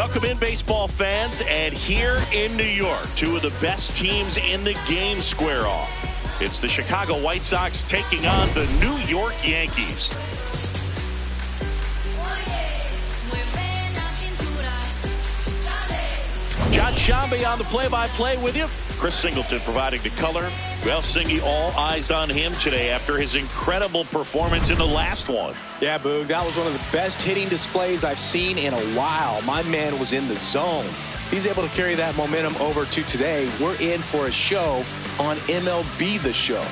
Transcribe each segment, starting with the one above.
Welcome in, baseball fans, and here in New York, two of the best teams in the game square off. It's the Chicago White Sox taking on the New York Yankees. John Shambi on the play-by-play with you. Chris Singleton providing the color. Well, Singy, all eyes on him today after his incredible performance in the last one. Yeah, Boog, that was one of the best hitting displays I've seen in a while. My man was in the zone. He's able to carry that momentum over to today. We're in for a show on MLB The Show.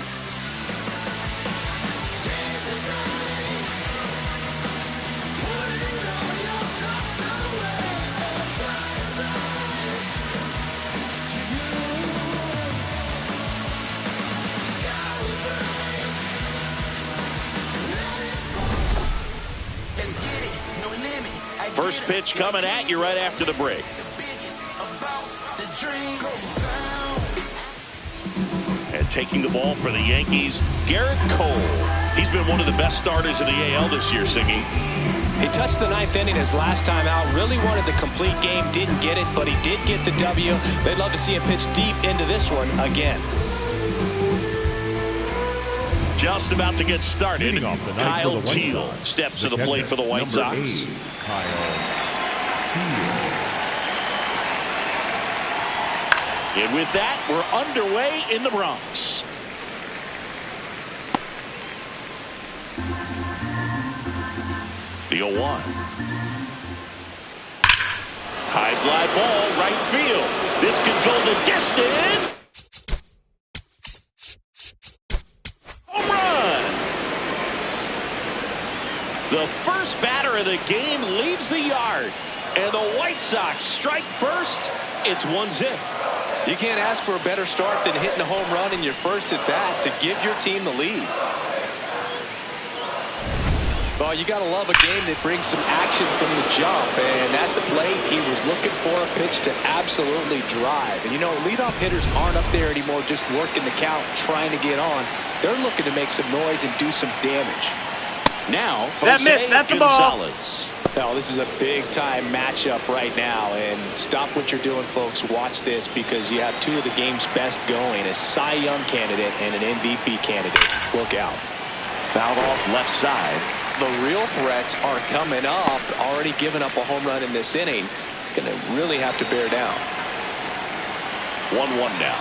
First pitch coming at you right after the break. And taking the ball for the Yankees, Garrett Cole. He's been one of the best starters in the AL this year, Singy. He touched the ninth inning his last time out. Really wanted the complete game. Didn't get it, but he did get the W. They'd love to see him pitch deep into this one again. Just about to get started. Kyle Teal steps to the plate for the White Sox. And with that, we're underway in the Bronx. The 0-1. High fly ball, right field. This could go the distance. Home run! The first batter of the game leaves the yard. And the White Sox strike first. It's 1-0. You can't ask for a better start than hitting a home run in your first at bat to give your team the lead. Well, you got to love a game that brings some action from the jump. And at the plate, he was looking for a pitch to absolutely drive. And, you know, leadoff hitters aren't up there anymore just working the count, trying to get on. They're looking to make some noise and do some damage. Now, that missed. That's the ball. Now, this is a big-time matchup right now, and stop what you're doing, folks. Watch this, because you have two of the game's best going, a Cy Young candidate and an MVP candidate. Look out. Fouled off left side. The real threats are coming up. Already giving up a home run in this inning. He's going to really have to bear down. 1-1 now.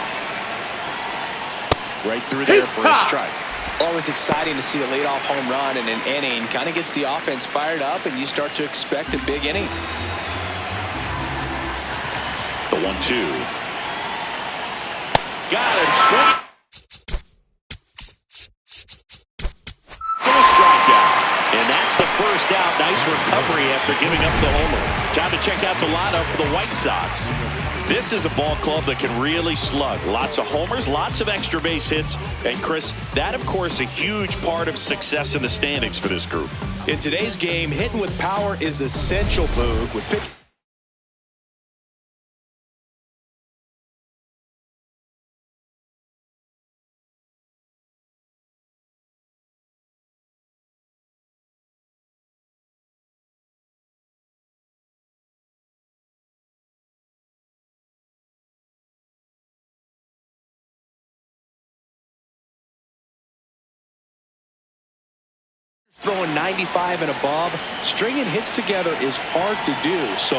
Right through there for a strike. Always exciting to see a leadoff home run in an inning. Kind of gets the offense fired up, and you start to expect a big inning. The 1-2. Got it. Swing. For a strikeout. And that's the first out. Nice recovery after giving up the homer. Time to check out the lineup for the White Sox. This is a ball club that can really slug. Lots of homers, lots of extra base hits. And, Chris, that, of course, a huge part of success in the standings for this group. In today's game, hitting with power is essential, Boog. With pitch. Throwing 95 and above, stringing hits together is hard to do. So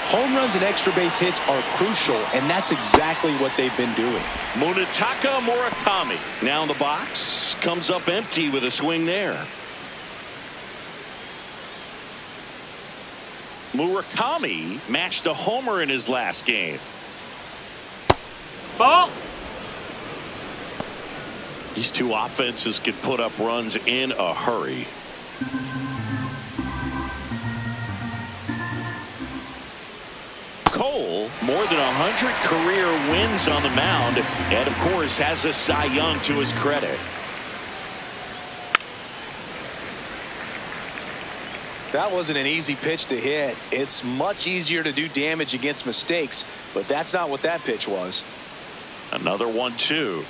home runs and extra base hits are crucial, and that's exactly what they've been doing. Munetaka Murakami now in the box. Comes up empty with a swing there. Murakami matched a homer in his last game. Ball. These two offenses can put up runs in a hurry. Cole, more than 100 career wins on the mound, and of course has a Cy Young to his credit. That wasn't an easy pitch to hit. It's much easier to do damage against mistakes, but that's not what that pitch was. Another 1-2.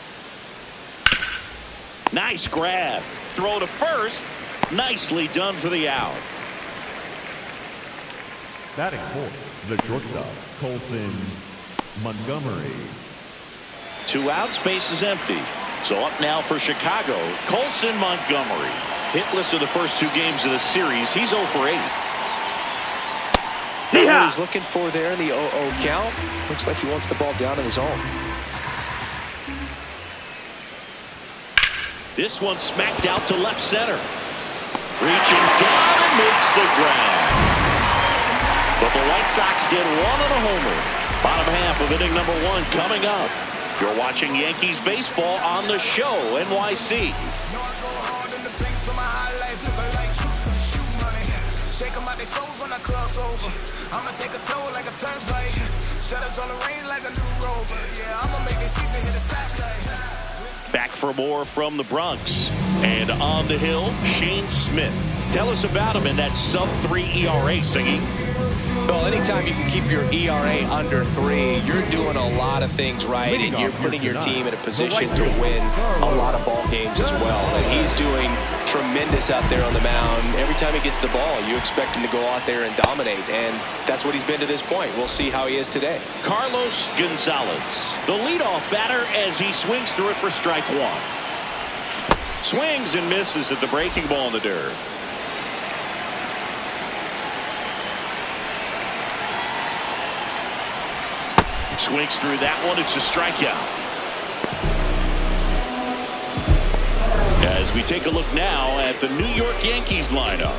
Nice grab. Throw to first. Nicely done for the out. Batting fourth, the shortstop, Colson Montgomery. 2 outs, base is empty. So up now for Chicago, Colson Montgomery. Hitless in the first 2 games of the series. He's 0 for 8. What he's looking for there in the 0-0 count. Looks like he wants the ball down in the zone. This one smacked out to left center. Reaching down and makes the grab. But the White Sox get 1 on a homer. Bottom half of inning number 1 coming up. You're watching Yankees baseball on the show, NYC. Shake them out their souls when I cross over. I'ma take a toll like a turnpike. Shutters on the range like a new rover. Yeah, I'ma make this season hit a stoplight. Back for more from the Bronx. And on the hill, Shane Smith. Tell us about him in that sub-3 ERA, Singy. Well, anytime you can keep your ERA under 3, you're doing a lot of things right, and you're putting your team in a position to win a lot of ball games as well. And he's doing tremendous out there on the mound. Every time he gets the ball, you expect him to go out there and dominate, and that's what he's been to this point. We'll see how he is today. Carlos Gonzalez, the leadoff batter, as he swings through it for strike 1. Swings and misses at the breaking ball in the dirt. Swings through that one. It's a strikeout. As we take a look now at the New York Yankees lineup.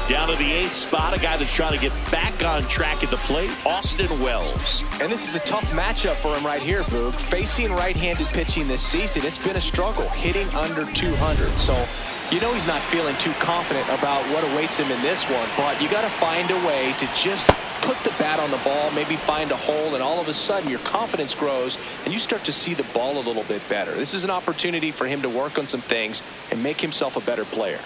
Down to the 8th spot, a guy that's trying to get back on track at the plate, Austin Wells. And this is a tough matchup for him right here, Boog. Facing right-handed pitching this season, it's been a struggle, hitting under 200. So, you know he's not feeling too confident about what awaits him in this one, but you got to find a way to just put the bat on the ball, maybe find a hole, and all of a sudden your confidence grows and you start to see the ball a little bit better. This is an opportunity for him to work on some things and make himself a better player.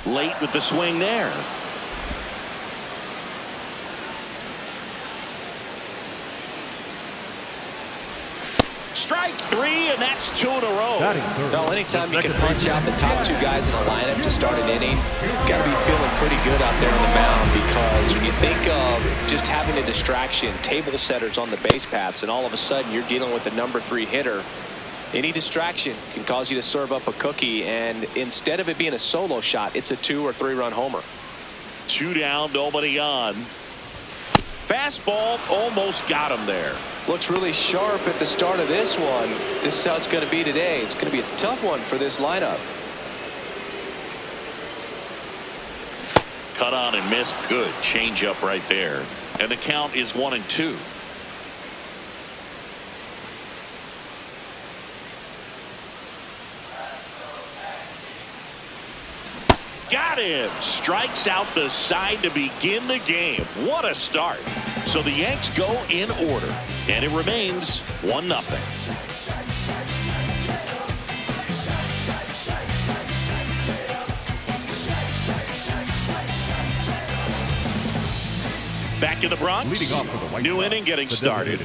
Late with the swing there. Strike 3, and that's 2 in a row. Well, anytime you can punch out the top 2 guys in a lineup to start an inning, you've got to be feeling pretty good out there on the mound, because when you think of just having a distraction, table setters on the base paths, and all of a sudden you're dealing with the number 3 hitter, any distraction can cause you to serve up a cookie, and instead of it being a solo shot, it's a 2 or 3 run homer. 2 down, nobody on. Fastball almost got him there. Looks really sharp at the start of this one. This is how it's going to be today. It's going to be a tough one for this lineup. Cut on and missed. Good changeup right there. And the count is 1-2. Got him. Strikes out the side to begin the game. What a start. So the Yanks go in order, and it remains 1-0. Back in the Bronx, new inning getting started.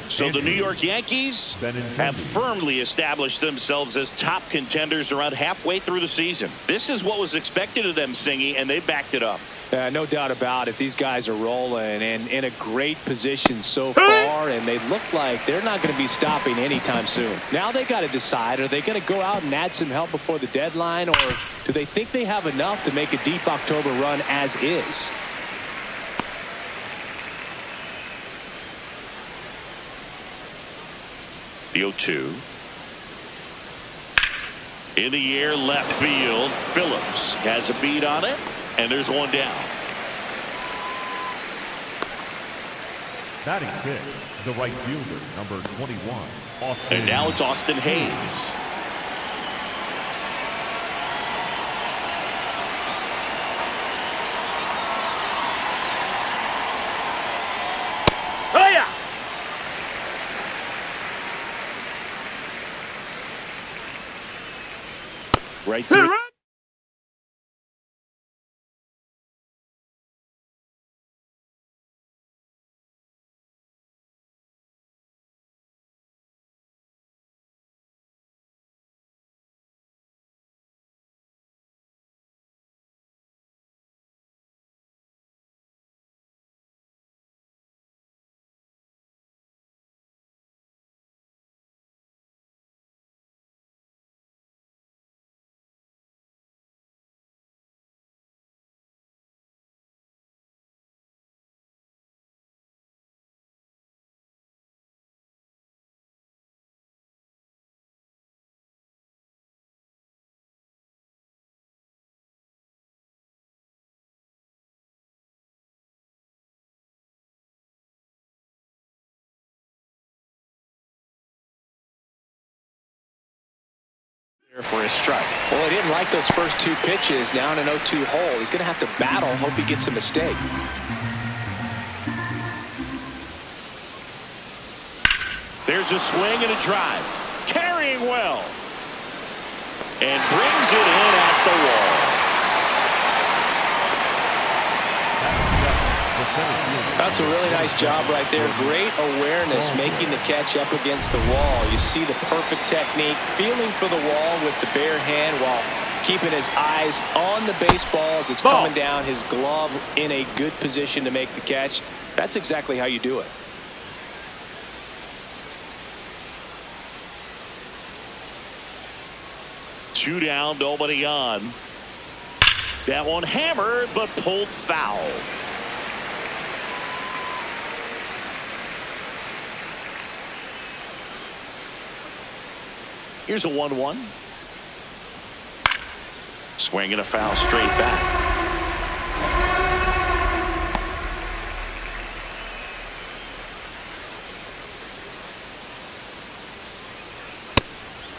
So the New York Yankees have firmly established themselves as top contenders around halfway through the season. This is what was expected of them, Singy, and they backed it up. No doubt about it. These guys are rolling and in a great position so far, and they look like they're not going to be stopping anytime soon. Now they got to decide, are they going to go out and add some help before the deadline, or do they think they have enough to make a deep October run as is? The 0-2. In the air, left field. Phillips has a beat on it, and there's 1 down. Batting 6, the right fielder, number 21, Austin. And now it's Austin Hayes. Oh, yeah. Right through. For his strike. Well, he didn't like those first two pitches. Now in an 0-2 hole, he's going to have to battle. Hope he gets a mistake. There's a swing and a drive. Carrying well. And brings it in at the wall. That's a really nice job right there. Great awareness making the catch up against the wall. You see the perfect technique, feeling for the wall with the bare hand while keeping his eyes on the baseball as it's coming down, his glove in a good position to make the catch. That's exactly how you do it. Two down, nobody on. That one hammered but pulled foul. Here's a 1-1. Swing and a foul straight back.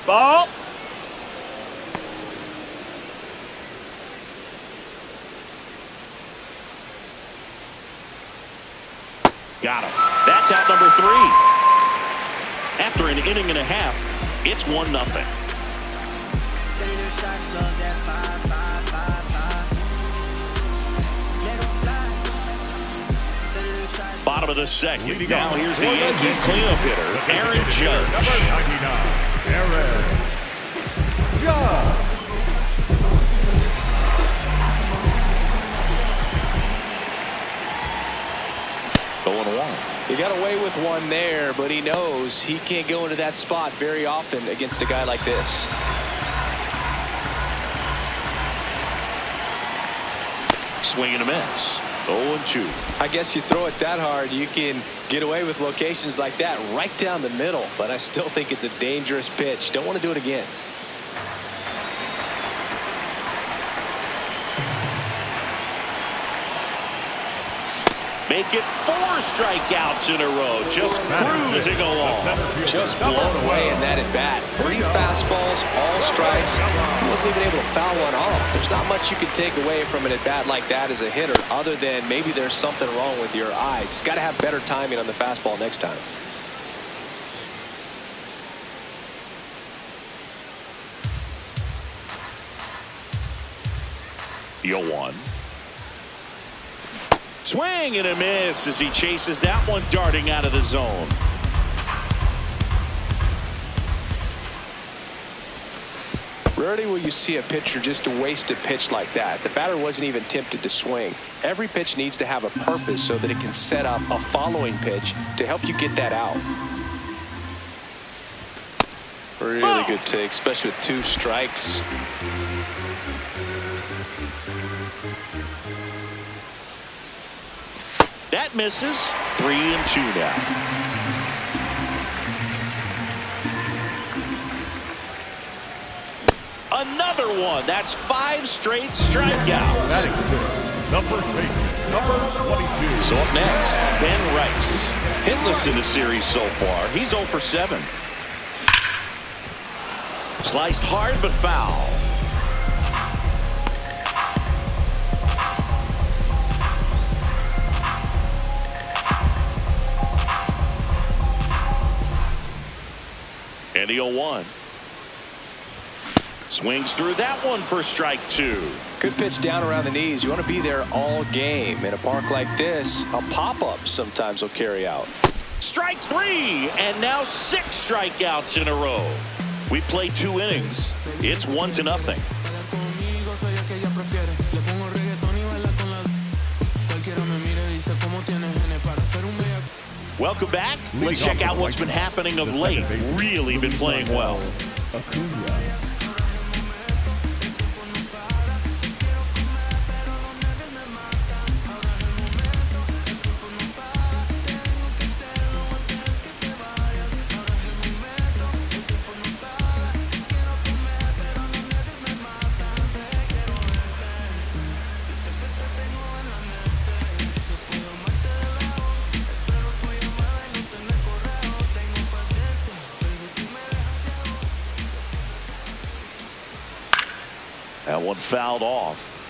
Ball. Got him. That's out number 3. After an inning and a half, it's 1-0. Bottom of the second. Now here's the Yankees cleanup hitter, Aaron Judge. Number 99, Aaron Judge. 0-1. He got away with one there, but he knows he can't go into that spot very often against a guy like this. Swing and a miss. 0-2. I guess you throw it that hard, you can get away with locations like that right down the middle, but I still think it's a dangerous pitch. Don't want to do it again. Make it 4 strikeouts in a row. Just cruising along. Just blown away in that at bat. 3 fastballs, all strikes. He wasn't even able to foul one off. There's not much you can take away from an at bat like that as a hitter, other than maybe there's something wrong with your eyes. Got to have better timing on the fastball next time. The 0-1. Swing and a miss as he chases that one darting out of the zone. Rarely will you see a pitcher just waste a pitch like that. The batter wasn't even tempted to swing. Every pitch needs to have a purpose so that it can set up a following pitch to help you get that out. Really good take, especially with 2 strikes. That misses. 3-2 now. Another one. That's 5 straight strikeouts. Batting fifth, number 22. So up next, Ben Rice. Hitless in the series so far. He's 0 for 7. Sliced hard but foul. And the 0-1. Swings through that one for strike 2. Good pitch down around the knees. You want to be there all game. In a park like this, a pop-up sometimes will carry out. Strike 3, and now 6 strikeouts in a row. We played 2 innings. It's 1-0. Welcome back. Let's check out what's been happening of late. Really been playing well. That one fouled off.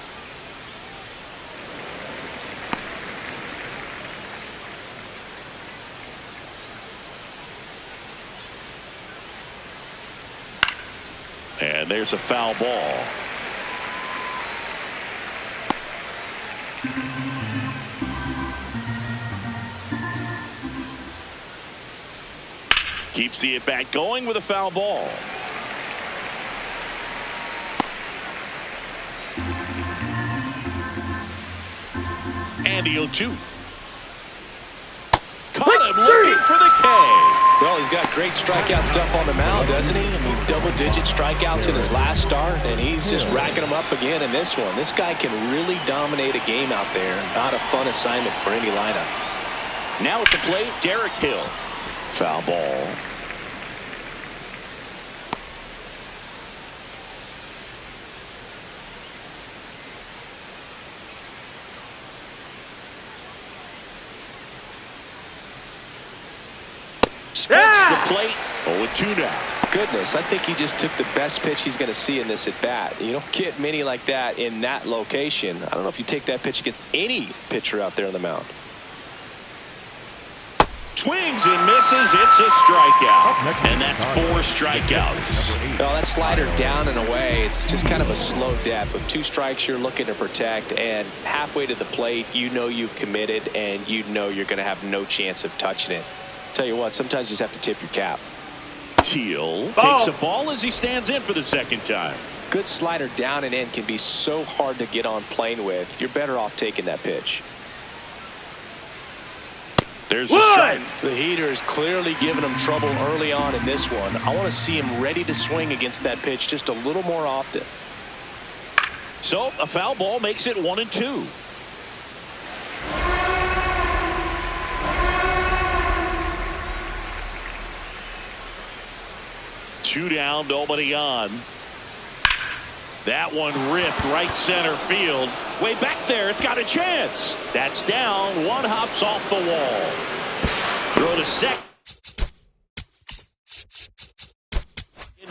And there's a foul ball. Keeps the at-bat going with a foul ball. And the 0-2. Caught him looking for the K. Well, he's got great strikeout stuff on the mound, doesn't he? I mean, double-digit strikeouts in his last start, and he's just racking them up again in this one. This guy can really dominate a game out there. Not a fun assignment for any lineup. Now at the plate, Derek Hill. Foul ball. Spins the plate. 0-2 now. Goodness, I think he just took the best pitch he's going to see in this at-bat. You don't get many like that in that location. I don't know if you take that pitch against any pitcher out there on the mound. Swings and misses. It's a strikeout. And that's 4 strikeouts. Well, that slider down and away, it's just kind of a slow death. With 2 strikes, you're looking to protect, and halfway to the plate, you know you've committed, and you know you're going to have no chance of touching it. Tell you what, sometimes you just have to tip your cap. Teal takes a ball as he stands in for the second time. Good slider down and in can be so hard to get on plane with. You're better off taking that pitch. There's the strike. The heater is clearly giving him trouble early on in this one. I want to see him ready to swing against that pitch just a little more often. So a foul ball makes it 1-2. Two down, nobody on. That one ripped right center field. Way back there, it's got a chance. That's down. One hops off the wall. Throw to second.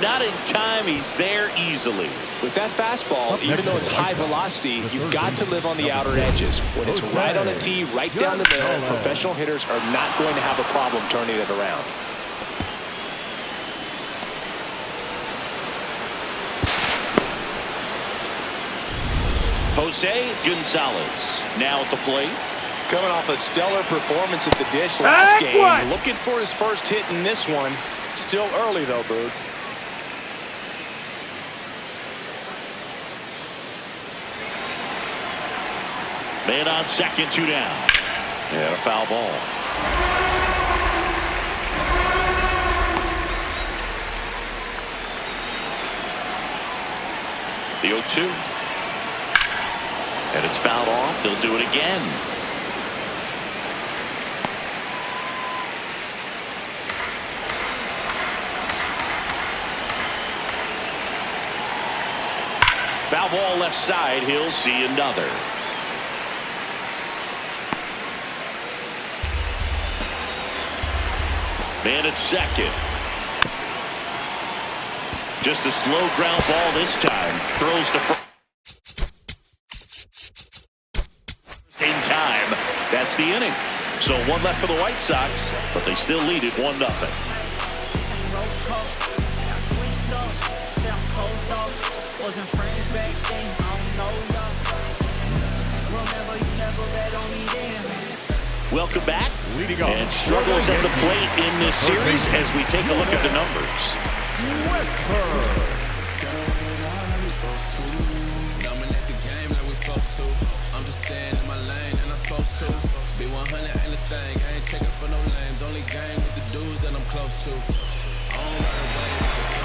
Not in time, he's there easily. With that fastball, even though it's high velocity, you've got to live on the outer edges. When it's right on a tee, right down the middle, professional hitters are not going to have a problem turning it around. Jose Gonzalez now at the plate. Coming off a stellar performance at the dish last game. Looking for his first hit in this one. Still early though, Boog. Man on second, 2 down. And a foul ball. The 0-2. And it's fouled off. They'll do it again. Foul ball left side. He'll see another. Man at second. Just a slow ground ball this time. Throws to first. In time. That's the inning. So 1 left for the White Sox, but they still lead it 1-0. Welcome back. And struggles at the plate in this series as we take a look at the numbers. I'm just staying in my lane and I'm supposed to be 100 ain't a thing. I ain't checking for no lanes. Only game with the dudes that I'm close to. I don't run away with the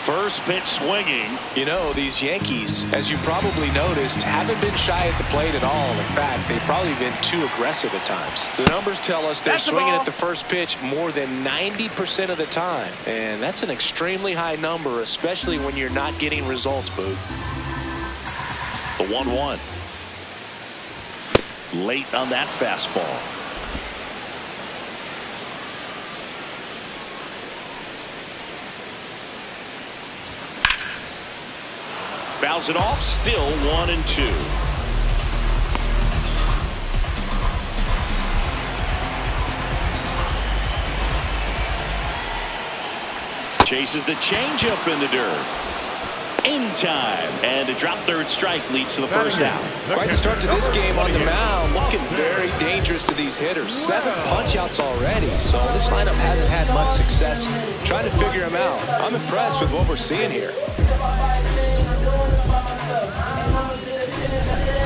First pitch swinging. You know, these Yankees, as you probably noticed, haven't been shy at the plate at all. In fact, they've probably been too aggressive at times. The numbers tell us they're swinging at the first pitch more than 90% of the time. And that's an extremely high number, especially when you're not getting results, Boog. The 1-1. Late on that fastball. Fouls it off, still 1-2. Chases the changeup in the dirt. In time. And a drop third strike leads to the first out. Quite the start to this game on the mound. Looking very dangerous to these hitters. 7 punch-outs already. So this lineup hasn't had much success trying to figure him out. I'm impressed with what we're seeing here.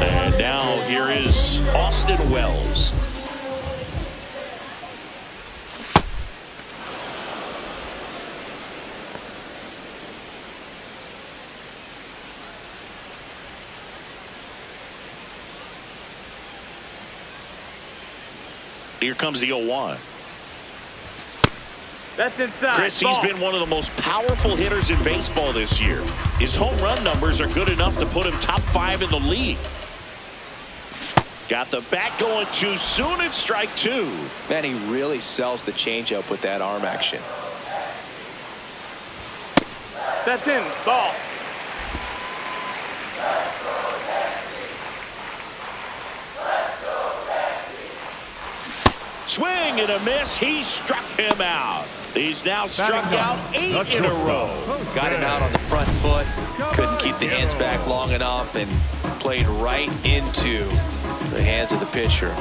And now here is Austin Wells. Here comes the 0-1. That's inside. Chris, he's been one of the most powerful hitters in baseball this year. His home run numbers are good enough to put him top 5 in the league. Got the bat going too soon. It's strike 2. Man, he really sells the changeup with that arm action. That's in. Ball. Swing and a miss. He struck him out. He's now struck out 8 in a row. Got him out on the front foot. Couldn't keep the hands back long enough and played right into the hands of the pitcher.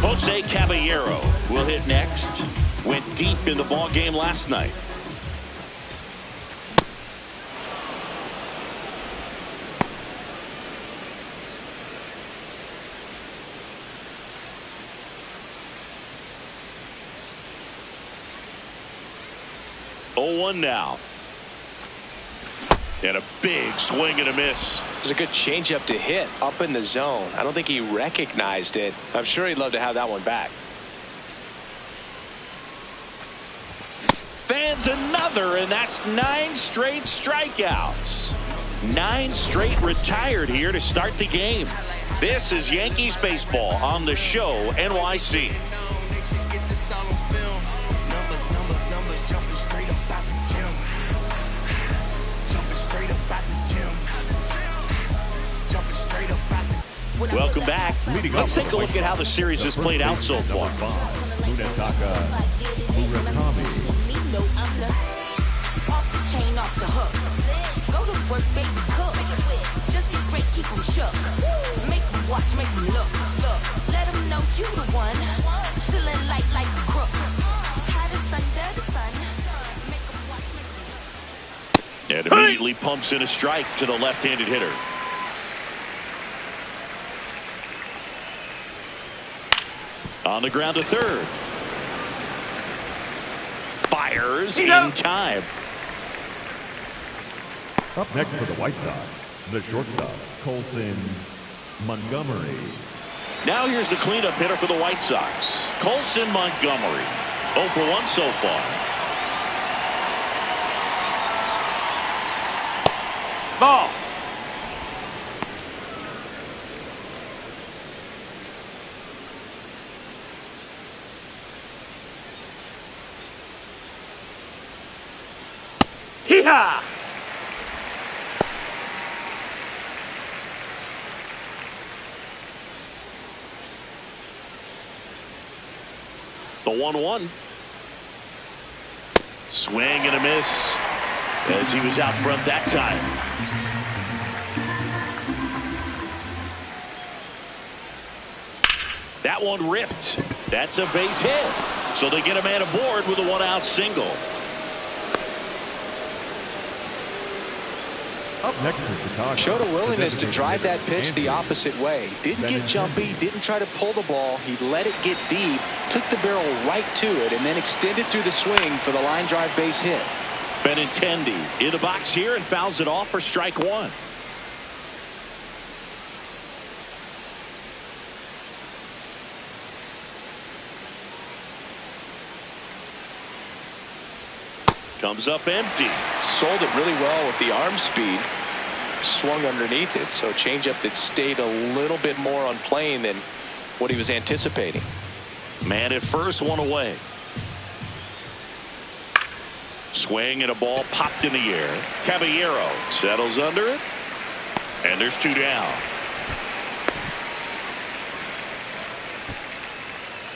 Jose Caballero will hit next. Went deep in the ball game last night. Oh, 1 now. And a big swing and a miss. It was a good changeup to hit up in the zone. I don't think he recognized it. I'm sure he'd love to have that one back. Fans another, and that's 9 straight strikeouts. 9 straight retired here to start the game. This is Yankees baseball on the show NYC. Welcome back. Let's take a look at how the series has played out so far. And immediately pumps in a strike to the left-handed hitter. On the ground to third. Fires in time. Up next for the White Sox, the shortstop, Colson Montgomery. Now here's the cleanup hitter for the White Sox, Colson Montgomery. 0 for 1 so far. Ball. Hee-haw! The 1-1. Swing and a miss as he was out front that time. That one ripped. That's a base hit. So they get a man aboard with a 1-out single. Up next for Chicago. Showed a willingness to drive that pitch the opposite way. Didn't get jumpy, didn't try to pull the ball. He let it get deep, took the barrel right to it, and then extended through the swing for the line drive base hit. Benintendi in the box here and fouls it off for strike 1. Comes up empty. Sold it really well with the arm speed. Swung underneath it, so changeup that stayed a little bit more on plane than what he was anticipating. Man at first, 1 away. swing and a ball popped in the air. Caballero settles under it. And there's 2 down.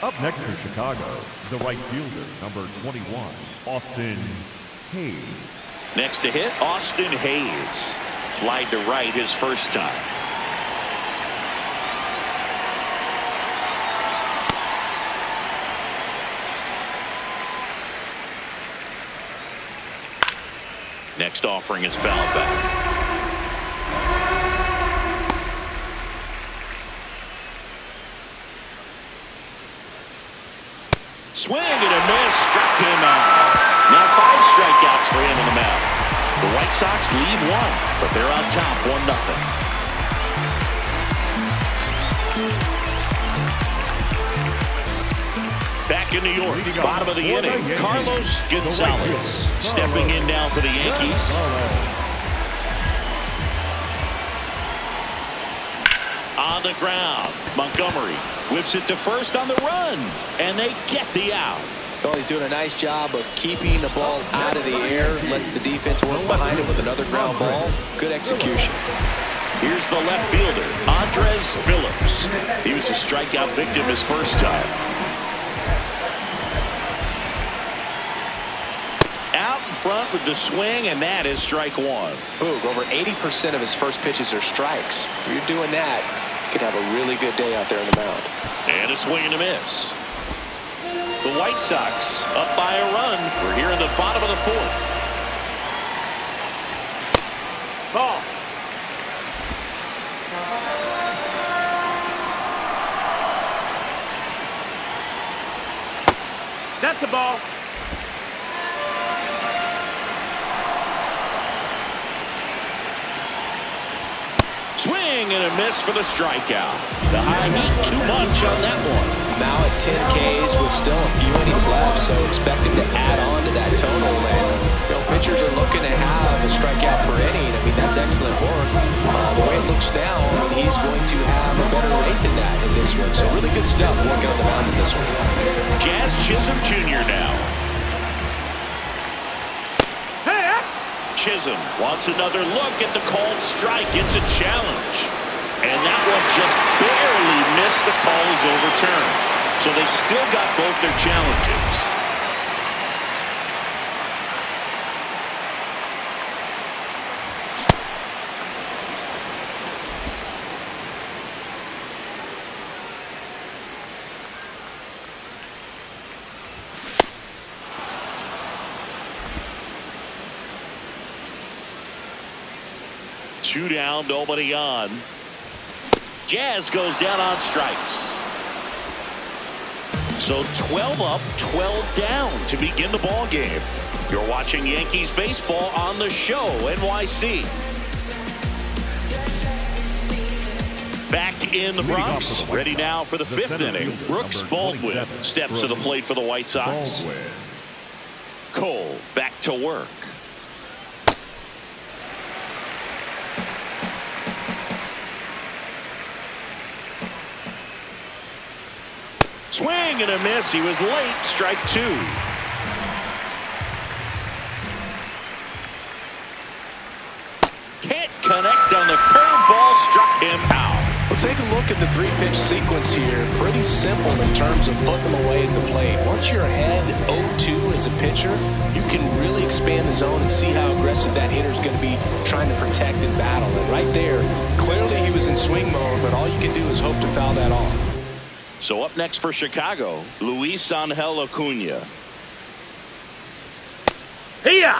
Up next for Chicago, the right fielder, number 21, Austin Hayes. Next to hit, Austin Hayes. Flied to right his first time. Next offering is fouled back. Swing and a miss, struck him out. Now 5 strikeouts for him in the mound. The White Sox lead 1, but they're on top 1-0. Back in New York, bottom of the inning, Carlos Gonzalez stepping in now for the Yankees. On the ground, Montgomery whips it to first on the run, and they get the out. Well, he's doing a nice job of keeping the ball out of the air, lets the defense work behind it with another ground ball. Good execution. Here's the left fielder, Andres Phillips. He was a strikeout victim his first time. Out in front with the swing, and that is strike 1. Boog, over 80% of his first pitches are strikes. If you're doing that, you could have a really good day out there on the mound. And a swing and a miss. The White Sox up by a run. We're here in the bottom of the 4th. Ball. That's the ball. Swing and a miss for the strikeout. The high heat too much on that one. Now at 10 Ks with still a few innings left, so expect him to add on to that total. And pitchers are looking to have a strikeout per inning. I mean, that's excellent work. The way it looks now, he's going to have a better rate than that in this one. So really good stuff working on the mound in this one. Jazz Chisholm Jr. now. Chisholm wants another look at the called strike. It's a challenge. And that one just barely missed. The call is overturned. So they still got both their challenges. Two down, nobody on. Jazz goes down on strikes. So 12 up, 12 down to begin the ball game. You're watching Yankees baseball on the show, NYC. Back in the Bronx, ready now for the 5th inning. Brooks Baldwin steps to the plate for the White Sox. Cole back to work. Swing and a miss. He was late. Strike 2. Can't connect on the curveball. Struck him out. Well, take a look at the 3-pitch sequence here. Pretty simple in terms of putting them away at the plate. Once you're ahead 0-2 as a pitcher, you can really expand the zone and see how aggressive that hitter is going to be trying to protect and battle. And right there, clearly he was in swing mode, but all you can do is hope to foul that off. So up next for Chicago, Luis Angel Acuna. Here.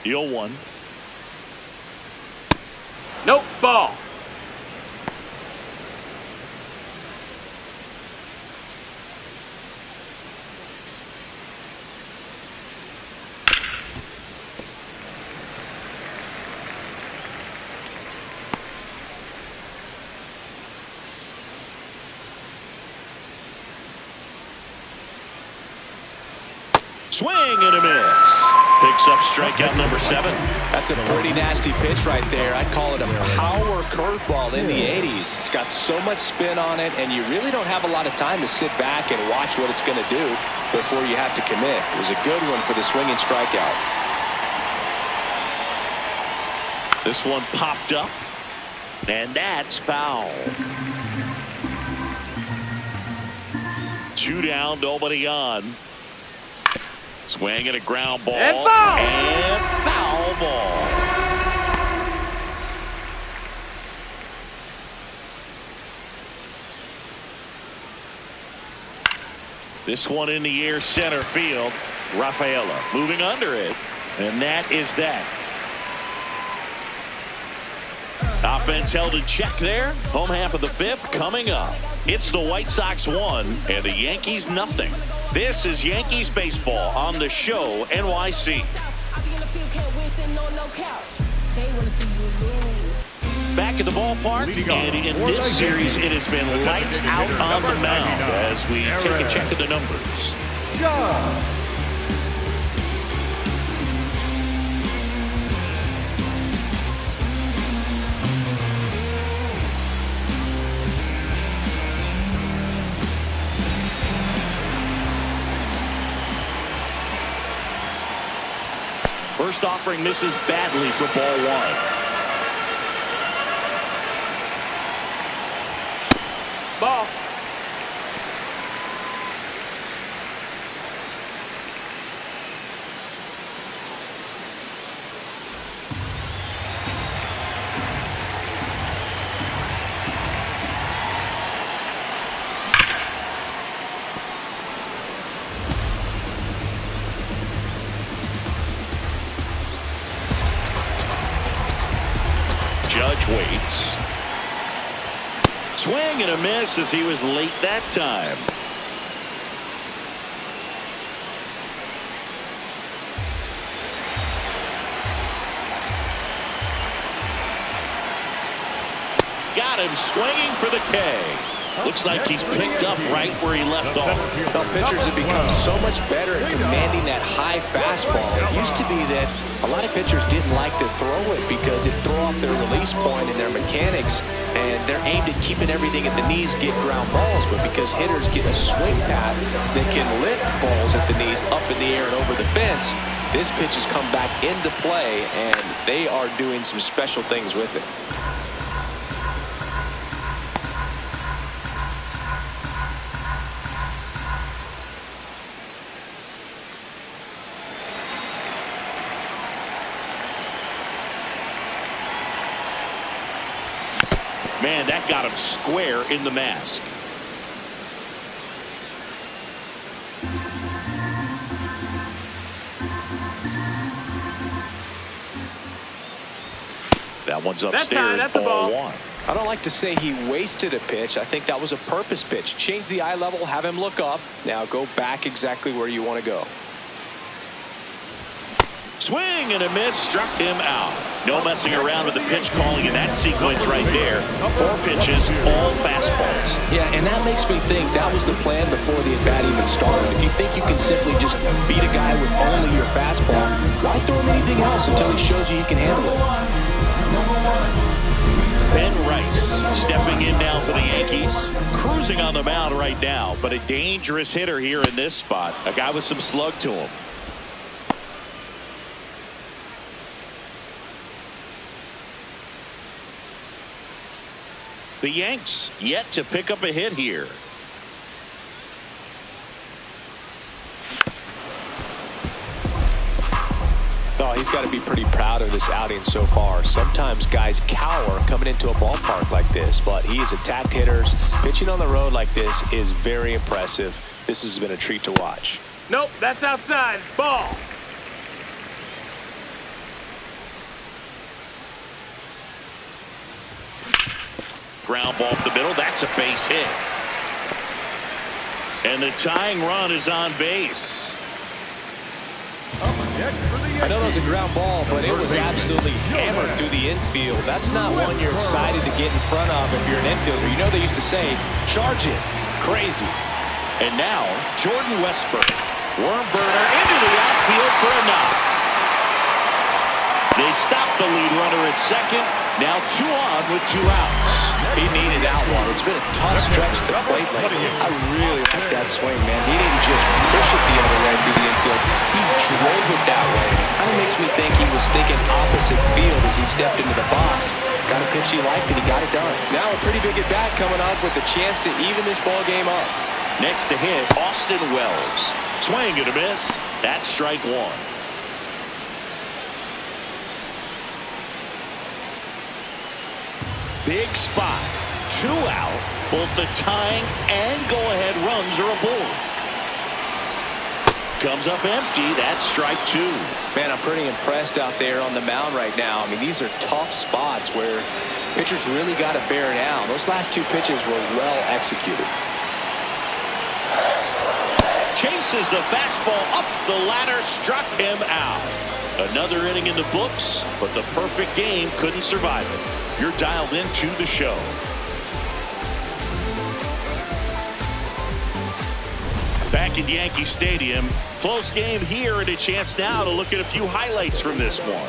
0-1. Nope. Ball. Swing and a miss. Picks up strikeout number 7. That's a pretty nasty pitch right there. I'd call it a power curveball in the 80s. It's got so much spin on it, and you really don't have a lot of time to sit back and watch what it's going to do before you have to commit. It was a good one for the swinging strikeout. This one popped up, and that's foul. 2 down, nobody on. Swing and a ground ball. And foul! And foul ball. This one in the air, center field. Rafaela moving under it. And that is that. Offense held in check there. Home half of the 5th coming up. It's the White Sox 1 and the Yankees nothing. This is Yankees baseball on the show NYC. Back at the ballpark, and in this series it has been lights out on the mound as we take a check of the numbers. First offering misses badly for ball 1. Ball. Judge waits. Swing and a miss as he was late that time. Got him swinging for the K. Looks like he's picked up right where he left off. Well, pitchers have become so much better at commanding that high fastball. It used to be that a lot of pitchers didn't like to throw it because it threw off their release point and their mechanics, and they're aimed at keeping everything at the knees, get ground balls. But because hitters get a swing path that can lift balls at the knees up in the air and over the fence, this pitch has come back into play, and they are doing some special things with it. Man, that got him square in the mask. That one's upstairs, that's a ball ball. 1. I don't like to say he wasted a pitch. I think that was a purpose pitch. Change the eye level, have him look up. Now go back exactly where you want to go. Swing and a miss, struck him out. No messing around with the pitch calling in that sequence right there. 4 pitches, all fastballs. Yeah, and that makes me think that was the plan before the at-bat even started. If you think you can simply just beat a guy with only your fastball, why throw him anything else until he shows you can handle it? Ben Rice stepping in now for the Yankees. Cruising on the mound right now, but a dangerous hitter here in this spot. A guy with some slug to him. The Yanks yet to pick up a hit here. Oh, he's got to be pretty proud of this outing so far. Sometimes guys cower coming into a ballpark like this, but he has attacked hitters. Pitching on the road like this is very impressive. This has been a treat to watch. Nope, that's outside. Ball. Ground ball up the middle. That's a base hit. And the tying run is on base. I know that was a ground ball, but it was absolutely hammered through the infield. That's not one you're excited to get in front of if you're an infielder. You know they used to say, charge it. Crazy. And now, Jordan Westburg. Worm burner into the outfield for a knock. They stopped the lead runner at second. Now 2 on with 2 outs. He needed that one. It's been a tough stretch at the plate lately. I really like that swing, man. He didn't just push it the other way through the infield. He drove it that way. Kind of makes me think he was thinking opposite field as he stepped into the box. Got a pitch he liked, and he got it done. Now a pretty big at-bat coming up with a chance to even this ball game up. Next to hit, Austin Wells. Swing and a miss. That's strike 1. Big spot. 2 out. Both the tying and go-ahead runs are aboard. Comes up empty. That's strike 2. Man, I'm pretty impressed out there on the mound right now. I mean, these are tough spots where pitchers really got to bear down. Those last 2 pitches were well executed. Chases the fastball up the ladder. Struck him out. Another inning in the books, but the perfect game couldn't survive it. You're dialed into the show. Back at Yankee Stadium, close game here, and a chance now to look at a few highlights from this one.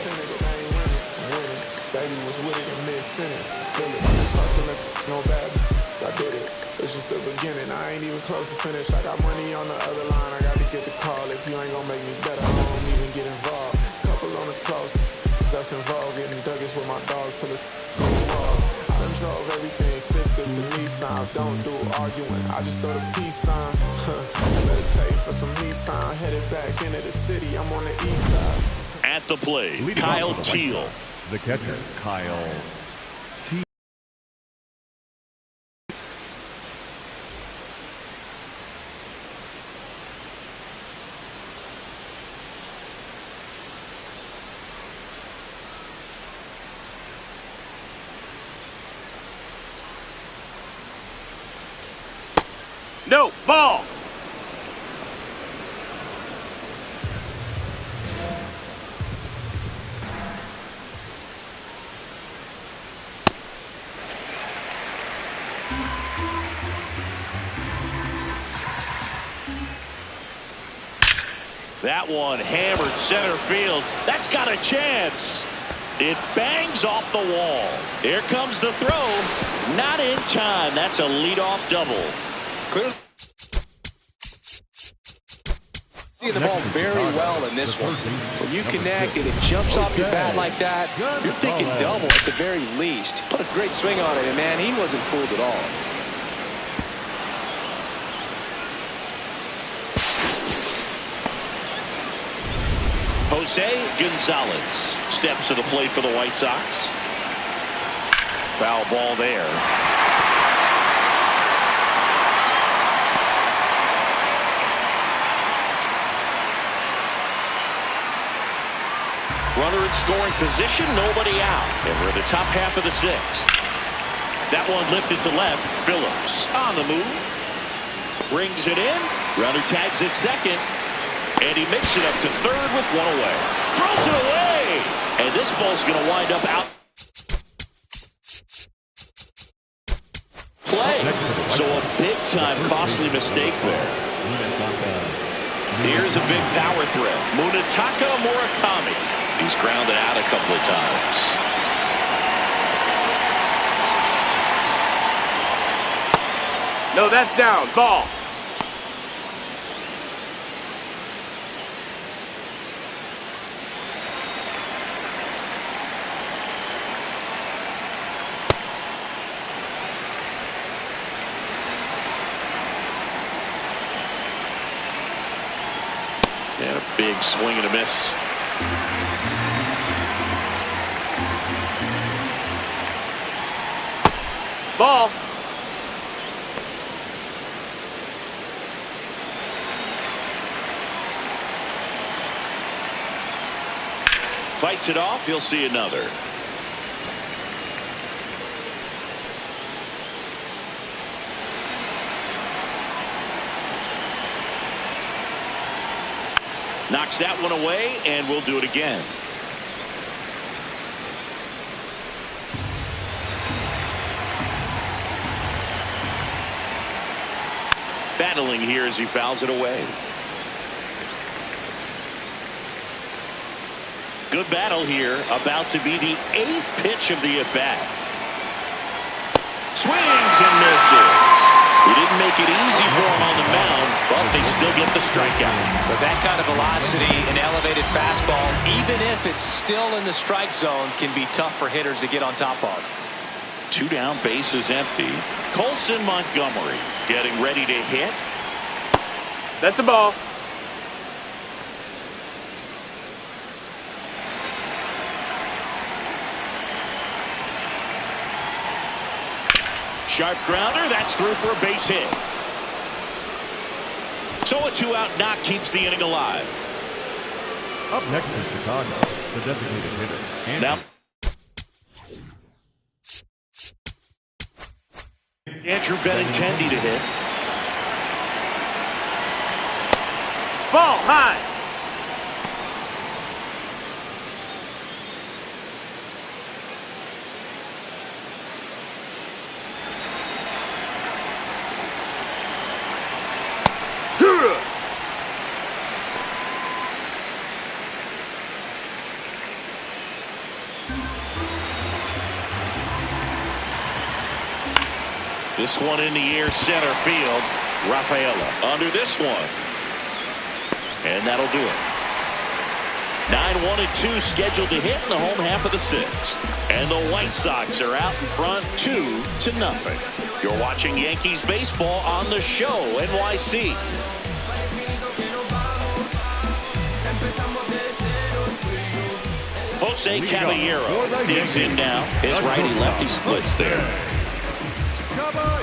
It's just the beginning. I ain't even close to finish. I got money on the other line. I got to get the call. If you ain't gonna make me better, I don't even get involved. Couple on the close. That's involved. Getting duggies with my dogs till it's I done drove everything. Fiscus to Nissans. Don't do arguing. I just throw the peace signs. Meditate for some me time. Headed back into the city. I'm on the east side. At the plate, Kyle Teal. The catcher, Kyle Teal. No, ball. That one hammered center field. That's got a chance. It bangs off the wall. Here comes the throw. Not in time. That's a leadoff double. Clearly seeing the ball very well in this one. When you connect and it jumps off your bat like that, you're thinking double at the very least. Put a great swing on it, and man, he wasn't fooled at all. Jose Gonzalez steps to the plate for the White Sox. Foul ball there. Runner in scoring position, nobody out. And we're in the top half of the 6th. That one lifted to left. Phillips on the move. Brings it in. Runner tags at second. And he makes it up to third with 1 away. Throws it away. And this ball's going to wind up out. Play. So a big-time costly mistake there. Here's a big power threat. Munetaka Murakami. He's grounded out a couple of times. No, that's down. Ball. And a big swing and a miss. Ball. Fights it off. He'll see another. Knocks that one away, and we'll do it again. Battling here as he fouls it away. Good battle here. About to be the 8th pitch of the at-bat. Swings and misses. He didn't make it easy for him on the mound, but they still get the strikeout. With that kind of velocity and elevated fastball, even if it's still in the strike zone, can be tough for hitters to get on top of. 2 down, bases empty. Colson Montgomery getting ready to hit. That's a ball. Sharp grounder, that's through for a base hit. So a 2-out knock keeps the inning alive. Up next in Chicago, the designated hitter. Now, Andrew Benintendi to hit. Ball high. This one in the air, center field. Rafaela under this one. And that'll do it. 9-1-2 scheduled to hit in the home half of the 6th. And the White Sox are out in front 2-0. You're watching Yankees baseball on the show, NYC. Jose Caballero digs in now. His righty-lefty splits there. Caballero.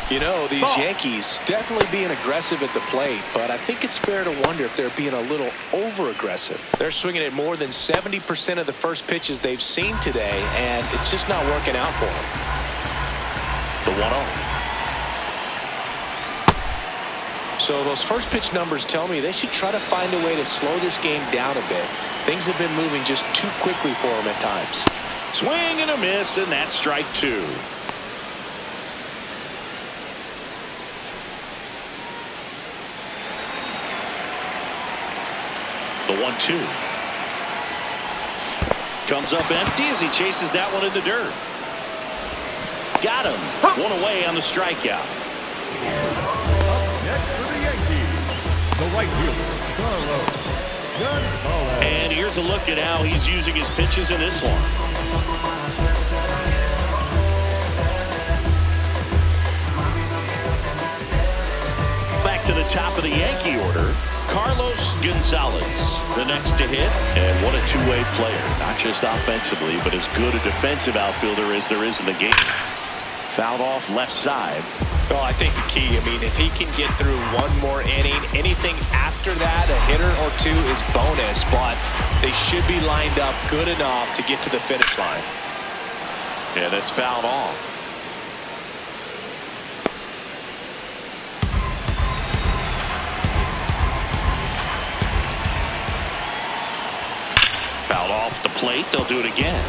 You know, these Yankees definitely being aggressive at the plate, but I think it's fair to wonder if they're being a little over-aggressive. They're swinging at more than 70% of the first pitches they've seen today, and it's just not working out for them. The 1-0. So those first pitch numbers tell me they should try to find a way to slow this game down a bit. Things have been moving just too quickly for them at times. Swing and a miss, and that's strike 2. The 1-2 comes up empty as he chases that one in the dirt. Got him. One away on the strikeout. Next for the Yankees, the right fielder, Carlos Gonzalez. And here's a look at how he's using his pitches in this one. Back to the top of the Yankee order. Carlos Gonzalez, the next to hit, and what a two-way player. Not just offensively, but as good a defensive outfielder as there is in the game. Fouled off left side. Well, I think the key, if he can get through one more inning, anything after that, a hitter or two is bonus, but they should be lined up good enough to get to the finish line. And it's fouled off. Fouled off the plate. They'll do it again.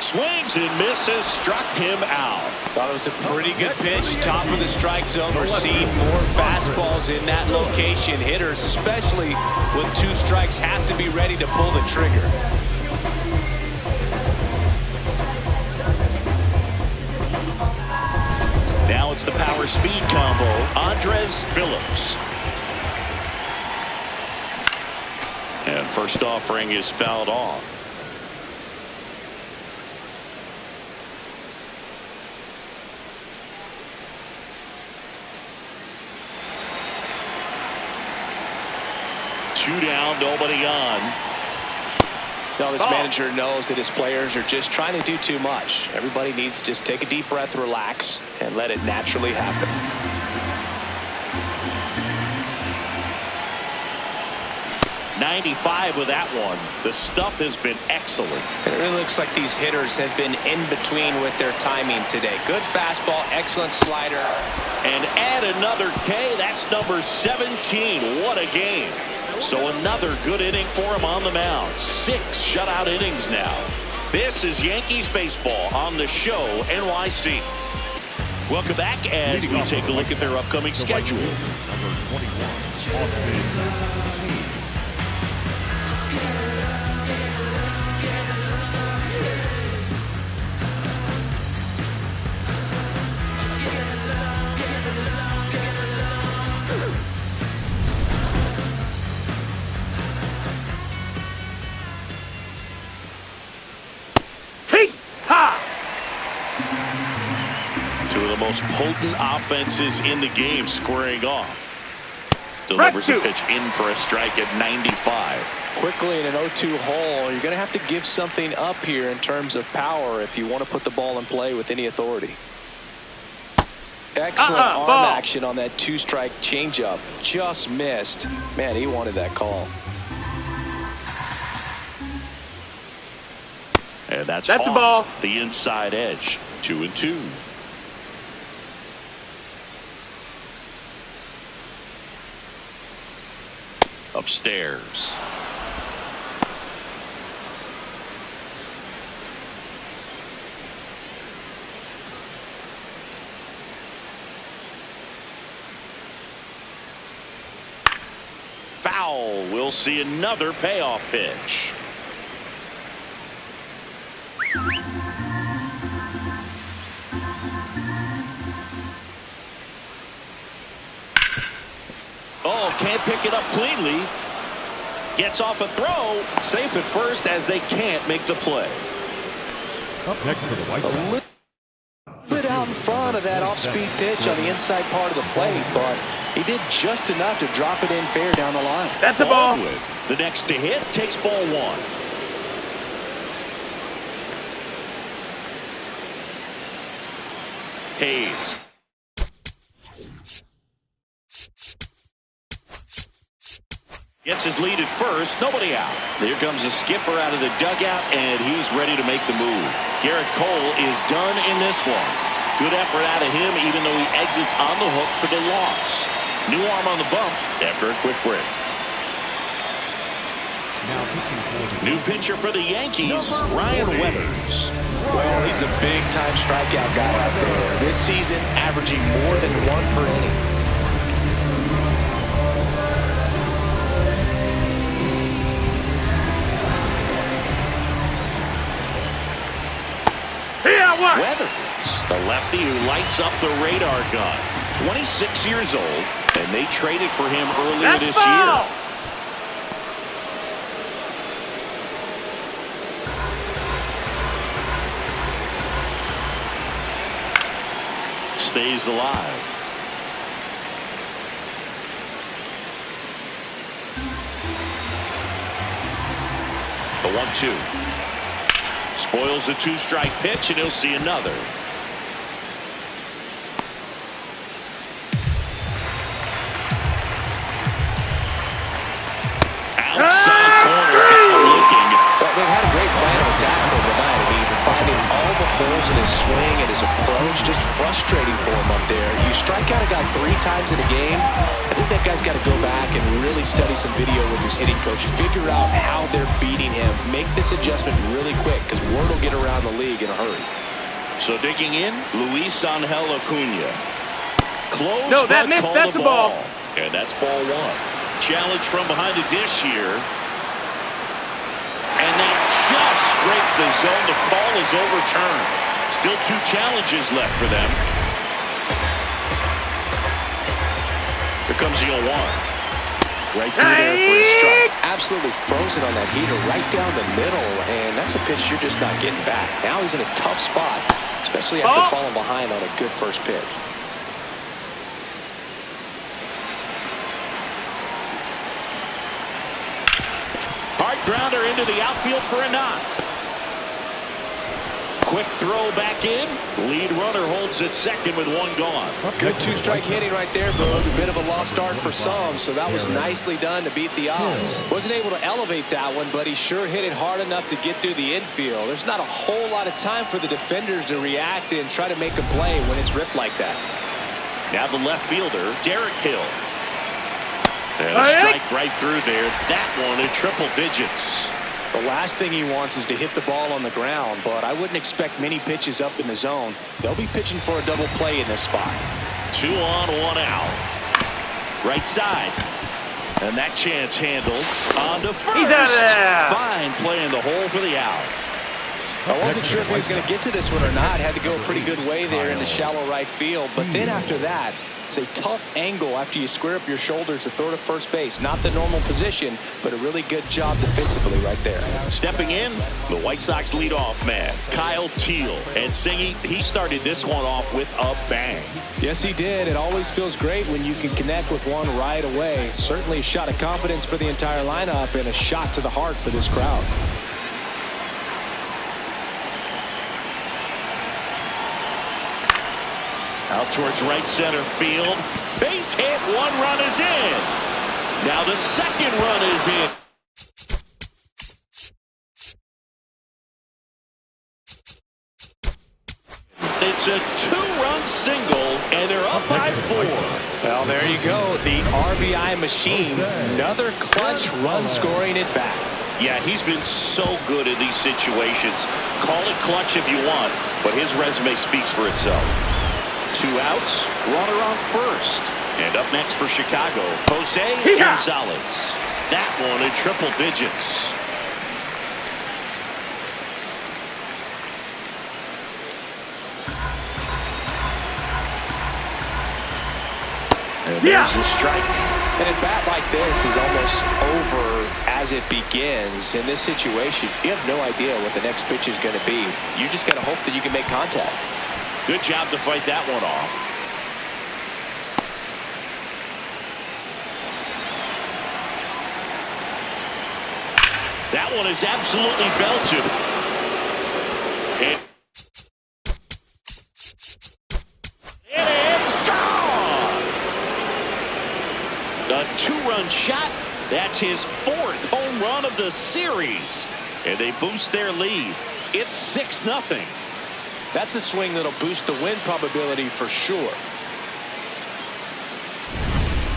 Swings and misses, struck him out. Thought it was a pretty good pitch, top of the strike zone. We're seeing more fastballs in that location. Hitters, especially with 2 strikes, have to be ready to pull the trigger. Now it's the power speed combo. Andres Phillips. And first offering is fouled off. Two down, nobody on. No, this manager knows that his players are just trying to do too much. Everybody needs to just take a deep breath, relax, and let it naturally happen. 95 with that one. The stuff has been excellent. It really looks like these hitters have been in between with their timing today. Good fastball, excellent slider. And add another K. That's number 17. What a game. So another good inning for him on the mound. 6 shutout innings now. This is Yankees baseball on the show NYC. Welcome back as we take a look at their upcoming schedule. Number 21, Austin. Two of the most potent offenses in the game squaring off. Delivers a pitch in for a strike at 95. Quickly in an 0-2 hole, you're going to have to give something up here in terms of power if you want to put the ball in play with any authority. Excellent arm action on that 2-strike changeup. Just missed. Man, he wanted that call. And that's a ball. The inside edge. 2-2. Upstairs. Foul. We'll see another payoff pitch. Oh, can't pick it up cleanly. Gets off a throw. Safe at first as they can't make the play. Up next for the White Sox. A little bit out in front of that off-speed pitch on the inside part of the plate, but he did just enough to drop it in fair down the line. That's a ball. The next to hit takes ball 1. Hayes. Gets his lead at first. Nobody out. Here comes the skipper out of the dugout, and he's ready to make the move. Garrett Cole is done in this one. Good effort out of him, even though he exits on the hook for the loss. New arm on the bump after a quick break. New pitcher for the Yankees, Ryan Weathers. Well, he's a big-time strikeout guy out there. This season, averaging more than 1 per inning. Weathers, the lefty who lights up the radar gun. 26 years old, and they traded for him earlier this year. Stays alive. The 1-2. Spoils the 2-strike pitch, and he'll see another. Outside corner, looking. Well, they've had a great plan of attack for tonight. I mean, finding all the holes in his swing and his approach, just frustrating for him up there. You strike out a guy 3 times in a game, I think that guy's got to go back and really study some video with his hitting coach, figure out how they're beating him, make this adjustment really quick, because word will get around the league in a hurry. So digging in, Luis Angel Acuna. Close, no, that missed. That's a ball. And that's ball 1. Challenge from behind the dish here. And they just scraped the zone. The call is overturned. Still 2 challenges left for them. Here comes the 0-1. Right through there for a strike. Absolutely frozen on that heater right down the middle, and that's a pitch you're just not getting back. Now he's in a tough spot, especially after falling behind on a good first pitch. Hard grounder into the outfield for a knock. Quick throw back in. Lead runner holds at second with one gone. Good two-strike hitting right there, Boog. A bit of a lost start for some, so that was nicely done to beat the odds. Wasn't able to elevate that one, but he sure hit it hard enough to get through the infield. There's not a whole lot of time for the defenders to react and try to make a play when it's ripped like that. Now the left fielder, Derek Hill. And a strike right through there. That one in triple digits. The last thing he wants is to hit the ball on the ground, but I wouldn't expect many pitches up in the zone. They'll be pitching for a double play in this spot. 2 on, 1 out. Right side. And that chance handled on to first. He's out of there. Fine play in the hole for the out. I wasn't sure if he was going to get to this one or not. Had to go a pretty good way there into shallow right field. But then after that, it's a tough angle after you square up your shoulders to throw to first base. Not the normal position, but a really good job defensively right there. Stepping in, the White Sox leadoff man, Kyle Teal. And Singy, he started this one off with a bang. Yes, he did. It always feels great when you can connect with one right away. Certainly a shot of confidence for the entire lineup and a shot to the heart for this crowd. Out towards right center field. Base hit. 1 run is in. Now the second run is in. It's a 2-run single, and they're up by 4. Well, there you go. The RBI machine. Another clutch run scoring at bat. Yeah, he's been so good in these situations. Call it clutch if you want, but his resume speaks for itself. 2 outs, runner on first. And up next for Chicago, Jose Gonzalez. That one in triple digits. And there's a strike. And a bat like this is almost over as it begins. In this situation, you have no idea what the next pitch is going to be. You just got to hope that you can make contact. Good job to fight that one off. That one is absolutely belted. And it's gone! A 2-run shot. That's his 4th home run of the series. And they boost their lead. It's 6-0. That's a swing that'll boost the win probability for sure.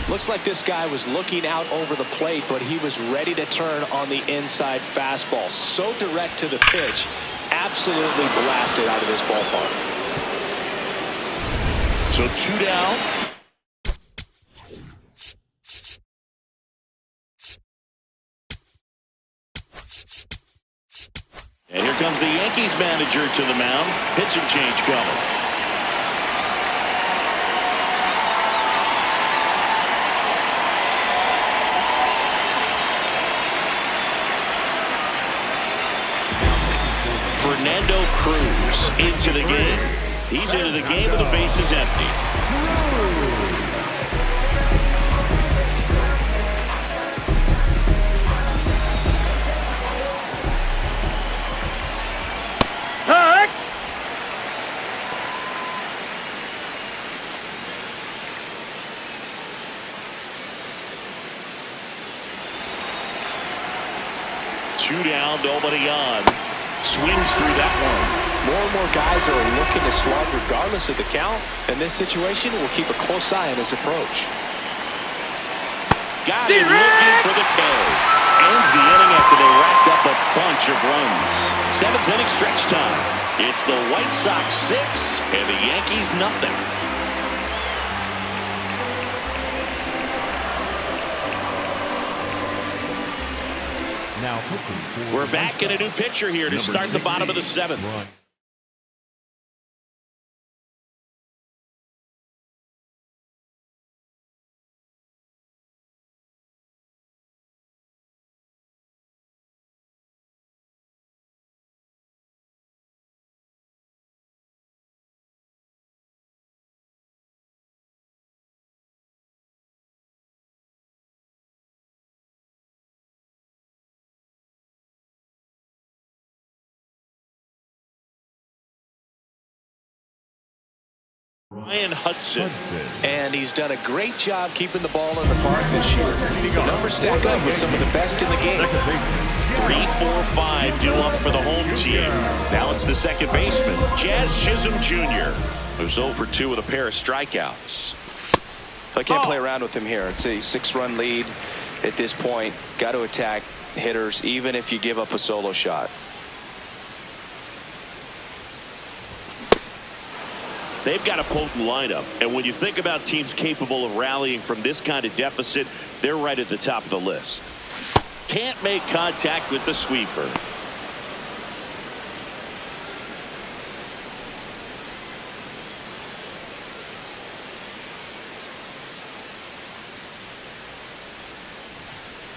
Looks like this guy was looking out over the plate, but he was ready to turn on the inside fastball. So direct to the pitch. Absolutely blasted out of this ballpark. So 2 down. And here comes the Yankees manager to the mound. Pitching change coming. Fernando Cruz into the game. He's into the game with the bases empty. Two down, nobody on. Swings through that one. More and more guys are looking to slug regardless of the count. In this situation, we'll keep a close eye on his approach. Got him looking for the K. Ends the inning after they racked up a bunch of runs. 7th inning stretch time. It's the White Sox 6 and the Yankees nothing. We're back in a new pitcher here to start the bottom of the 7th. Ryan Hudson. And he's done a great job keeping the ball in the park this year. The numbers stack up with some of the best in the game. 3, 4, 5 due up for the home team. Now it's the second baseman, Jazz Chisholm Jr., who's 0 for 2 with a pair of strikeouts. I can't play around with him here. It's a 6-run lead at this point. Got to attack hitters even if you give up a solo shot. They've got a potent lineup, and when you think about teams capable of rallying from this kind of deficit, they're right at the top of the list. Can't make contact with the sweeper.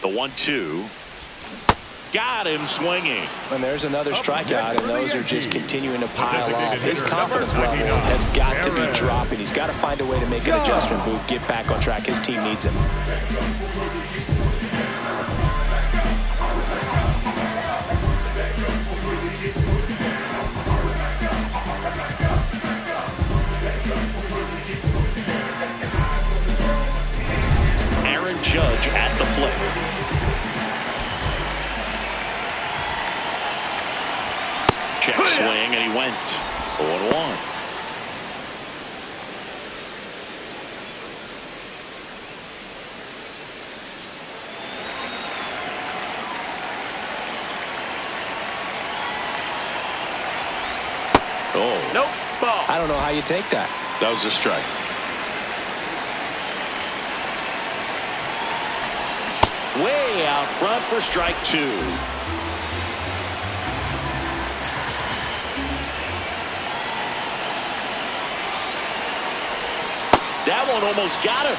The 1-2. Got him swinging. And there's another strikeout, and those are just continuing to pile up. His confidence level has got to be dropping. He's got to find a way to make an adjustment move, get back on track. His team needs him. Aaron Judge at the plate. Check swing, and he went 0-1. Oh. Nope. Ball. I don't know how you take that. That was a strike. Way out front for strike 2. That one almost got him.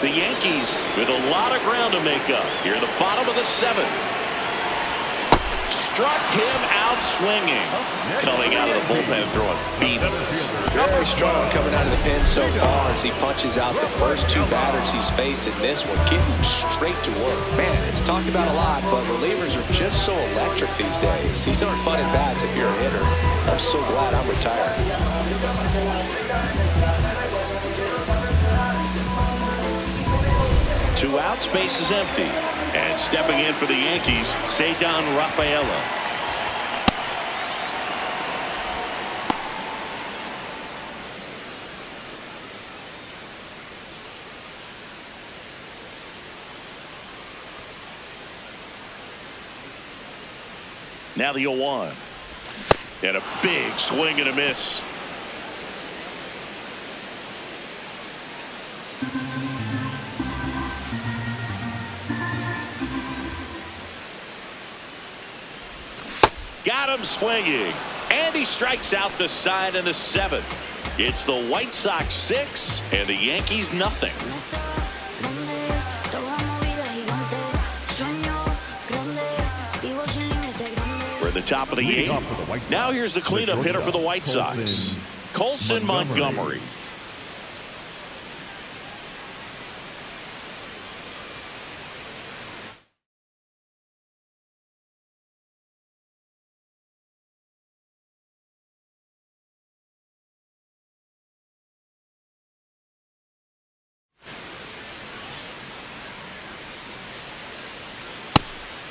The Yankees with a lot of ground to make up here in the bottom of the 7th. Struck him out swinging. Coming out of the bullpen throwing beatings. Very strong coming out of the pen so far as he punches out the first 2 batters he's faced in this one, getting straight to work. Man, it's talked about a lot, but relievers are just so electric these days. These aren't fun at bats if you're a hitter. I'm so glad I'm retired. 2 outs, base is empty. And stepping in for the Yankees, Ceddanne Rafaela. Now the 0-1. And a big swing and a miss. Got him swinging. And he strikes out the side in the 7th. It's the White Sox 6 and the Yankees nothing. We're at the top of the 8th. Now here's the cleanup hitter for the White Sox, Colson Montgomery.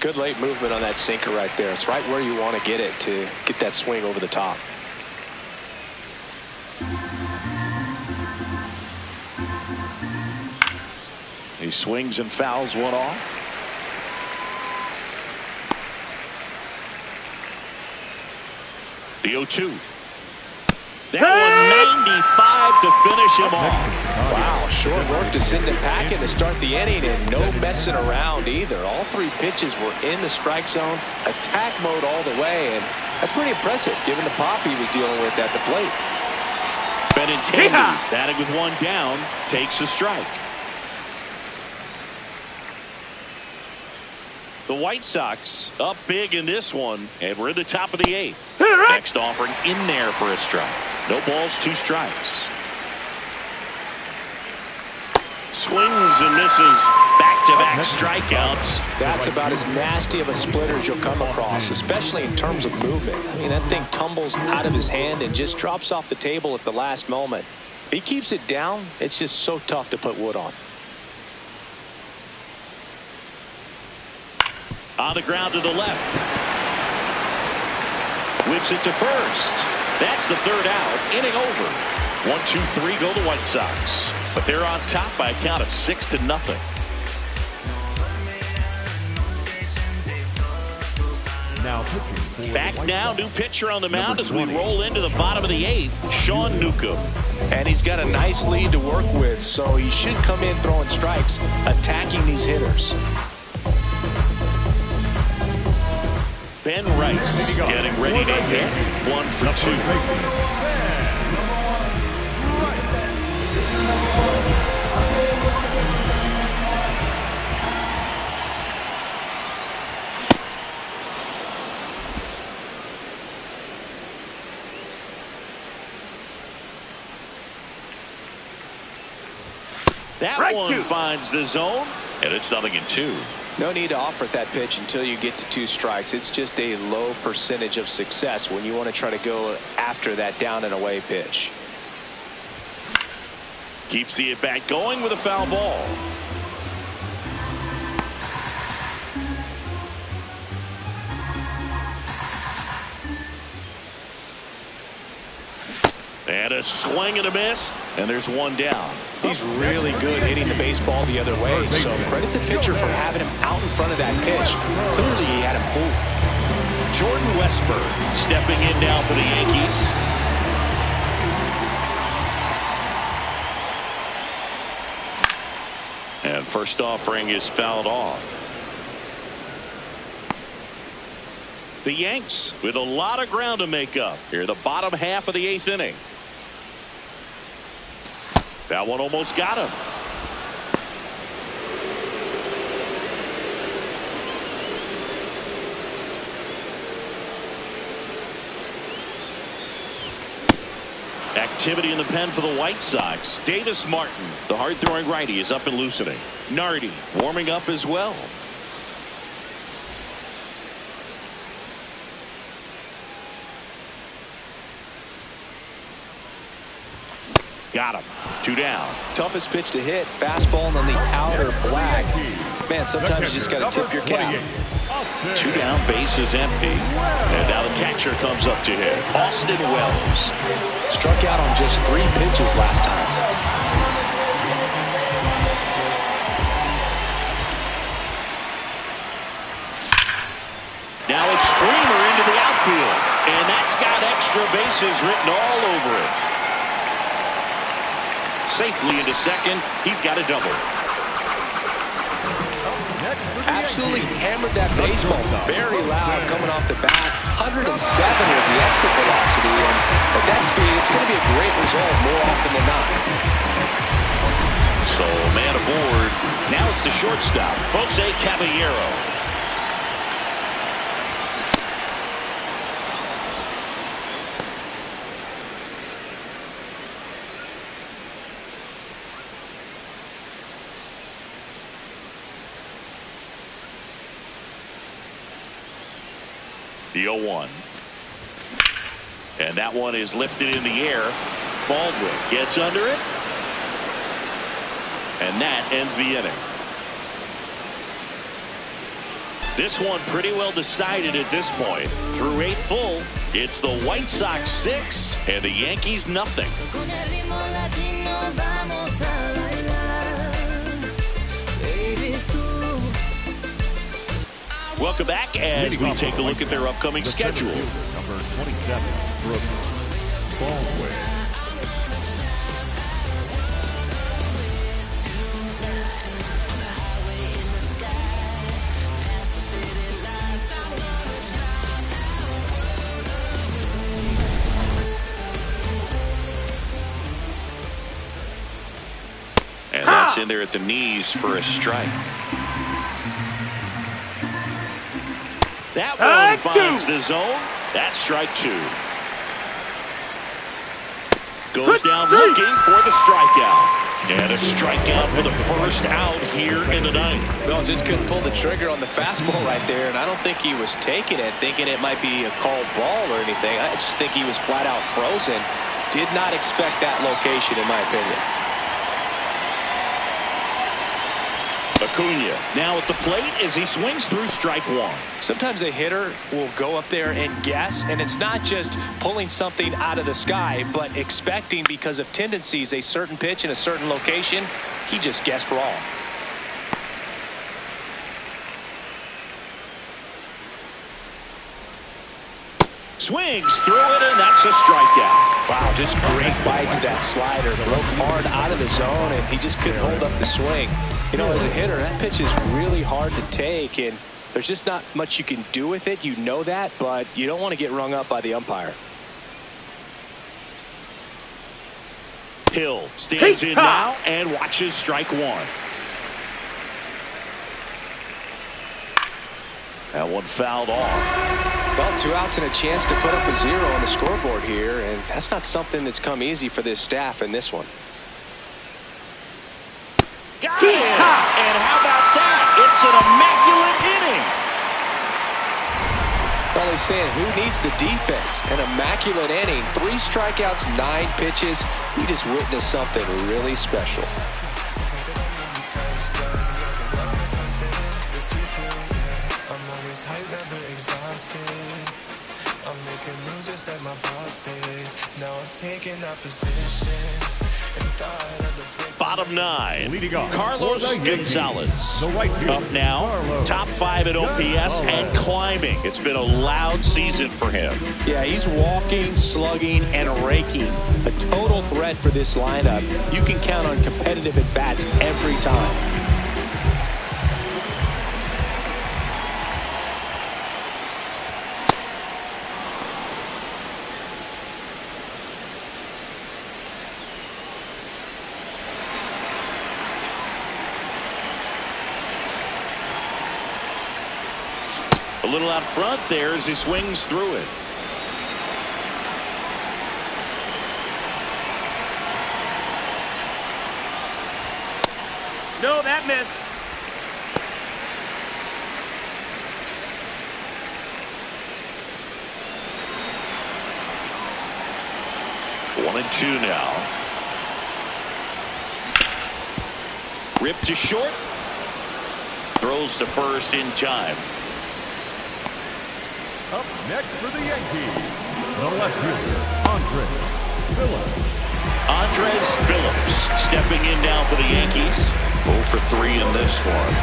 Good late movement on that sinker right there. It's right where you want to get it to get that swing over the top. He swings and fouls one off. The 0-2. That one 95 to finish him off. Wow, short work to send it packing to start the inning, and no messing around either. All 3 pitches were in the strike zone, attack mode all the way, and that's pretty impressive given the pop he was dealing with at the plate. Benintendi, batting with 1 down, takes a strike. The White Sox up big in this one, and we're in the top of the 8th. Next offering in there for a strike. No balls, 2 strikes. swings and misses. Back-to-back strikeouts. That's about as nasty of a splitter as you'll come across, especially in terms of movement. I mean, that thing tumbles out of his hand and just drops off the table at the last moment. If he keeps it down, it's just so tough to put wood on. On the ground to the left. Whips it to first. That's the third out. Inning over. 1-2-3 go the White Sox. But they're on top by a count of 6-0. Now pitching for Back the White now, Sox. new pitcher on the mound as we 20. roll into the bottom of the 8th, Sean Newcomb. And he's got a nice lead to work with, so he should come in throwing strikes, attacking these hitters. Ben Rice getting ready to hit. 1 for 2. That one finds the zone, and it's 0-2. No need to offer that pitch until you get to 2 strikes. It's just a low percentage of success when you want to try to go after that down and away pitch. Keeps the at-bat going with a foul ball. And a swing and a miss, and there's 1 down. He's really good hitting the baseball the other way, so credit the pitcher for having him out in front of that pitch. Clearly he had him fooled. Jordan Westburg stepping in now for the Yankees. And first offering is fouled off. The Yanks with a lot of ground to make up here, the bottom half of the 8th inning. That one almost got him. Activity in the pen for the White Sox. Davis Martin, the hard-throwing righty, is up and loosening. Nardi warming up as well. Got him. 2 down. Toughest pitch to hit, fastball on the outer black. Man, sometimes you just got to tip your cap. 2 down, base is empty. And now the catcher comes up to hit. Austin Wells. Struck out on just 3 pitches last time. Now a screamer into the outfield. And that's got extra bases written all over it. Safely into second. He's got a double. Absolutely hammered that baseball. Very loud coming off the bat. 107 was the exit velocity. And at that speed, it's going to be a great result more often than not. So, man aboard. Now it's the shortstop, Jose Caballero. The 0-1. And that one is lifted in the air. Baldwin gets under it. And that ends the inning. This one pretty well decided at this point. Through 8 full, it's the White Sox 6 and the Yankees nothing. Welcome back as we take a look at their upcoming schedule. Number 27, Brooks Baldwin. And that's in there at the knees for a strike. That one finds the zone. That's strike 2. Goes down looking for the strikeout. And a strikeout for the first out here in the ninth. Well, just couldn't pull the trigger on the fastball right there, and I don't think he was taking it, thinking it might be a called ball or anything. I just think he was flat out frozen. Did not expect that location, in my opinion. Acuna now at the plate as he swings through strike one. Sometimes a hitter will go up there and guess, and it's not just pulling something out of the sky, but expecting because of tendencies a certain pitch in a certain location. He just guessed wrong. Swings through it, and that's a strikeout. Wow, just great bite to that slider. Broke hard out of the zone, and he just couldn't hold up the swing. You know, as a hitter, that pitch is really hard to take, and there's just not much you can do with it. You know that, but you don't want to get rung up by the umpire. Hill stands in now and watches strike one. That one fouled off. Well, 2 outs and a chance to put up a 0 on the scoreboard here, and that's not something that's come easy for this staff in this one. Got it! And how about that? It's an immaculate inning. Well, he's saying who needs the defense? An immaculate inning. 3 strikeouts, 9 pitches. We just witnessed something really special. I'm making moves just like my boss did. Now I've taken that position and thought of the place. Bottom 9. Leading off, Carlos Gonzalez. the right fielder, Up now, Carlos top 5 at OPS and climbing. It's been a loud season for him. Yeah, he's walking, slugging, and raking. A total threat for this lineup. You can count on competitive at-bats every time. A little out front there as he swings through it. No, that missed. One and two now. Ripped to short. Throws to first in time. Up next for the Yankees, the left fielder, Andres Phillips stepping in now for the Yankees. 0 for 3 in this one.